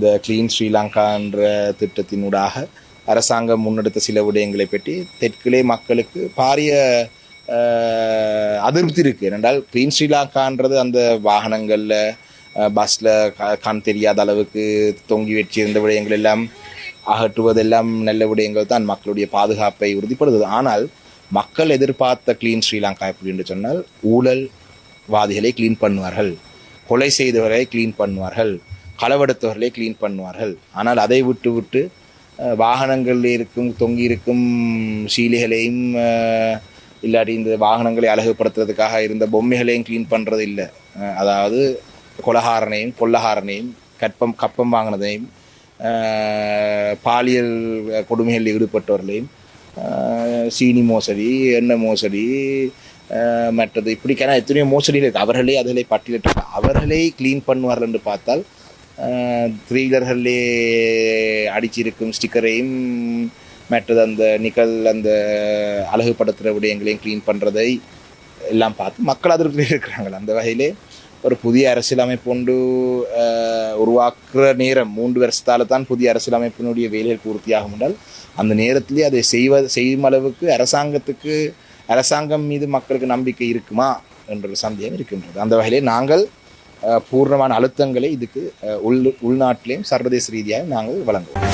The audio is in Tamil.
இந்த கிளீன் ஸ்ரீலங்கா என்ற திட்டத்தினூடாக அரசாங்கம் முன்னெடுத்த சில விடயங்களை பற்றி தெற்கிலே மக்களுக்கு பாரிய அதிருப்தி இருக்குது. ஏனென்றால் கிளீன் ஸ்ரீலங்கான்றது அந்த வாகனங்களில் பஸ்ஸில் கண் தெரியாத அளவுக்கு தொங்கி வச்சிருந்த விடயங்கள் எல்லாம் அகற்றுவதெல்லாம் நல்ல விடயங்கள் தான், மக்களுடைய பாதுகாப்பை உறுதிப்படுத்துது. ஆனால் மக்கள் எதிர்பார்த்த கிளீன் ஸ்ரீலங்கா எப்படி என்று சொன்னால், ஊழல்வாதிகளை கிளீன் பண்ணுவார்கள், கொலை செய்தவர்களை கிளீன் பண்ணுவார்கள், களவெடுத்தவர்களை கிளீன் பண்ணுவார்கள். ஆனால் அதை விட்டு வாகனங்களில் இருக்கும் தொங்கி இருக்கும் சீலைகளையும் இல்லாட்டி இந்த வாகனங்களை அழகுபடுத்துறதுக்காக இருந்த பொம்மைகளையும் கிளீன் பண்ணுறது இல்லை. அதாவது கொலகாரனையும் கொள்ளகாரனையும் கப்பம் வாங்கினதையும் பாலியல் கொடுமைகளில் ஈடுபட்டவர்களையும் சீனி மோசடி, எண்ணெய் மோசடி, மற்றது இப்படிக்கான எத்தனையோ மோசடிகள் இருக்குது. அவர்களே அதில் பட்டியலிட்டு அவர்களே கிளீன் பண்ணுவார்கள் என்று பார்த்தால், த்ரீலர்களே அடிச்சிருக்கும் ஸ்டிக்கரையும் மற்றது அந்த அந்த அழகுபடுத்துகிற விடயங்களையும் க்ளீன் பண்ணுறதை எல்லாம் பார்த்து மக்கள் அதிருப்தியில் இருக்கிறாங்க. அந்த வகையிலே ஒரு புதிய அரசியலமைப்பு ஒன்று உருவாக்குற நேரம் 3 வருஷத்தால் தான் புதிய அரசியலமைப்பினுடைய வேலைகள் பூர்த்தியாகும் என்றால், அந்த நேரத்திலே அதை செய்யும் அளவுக்கு அரசாங்கம் மீது மக்களுக்கு நம்பிக்கை இருக்குமா என்ற சந்தேகம் இருக்கின்றது. அந்த வகையிலே நாங்கள் பூர்ணமான அழுத்தங்களை இதுக்கு உள்நாட்டிலேயும் சர்வதேச ரீதியாக நாங்கள் வழங்குவோம்.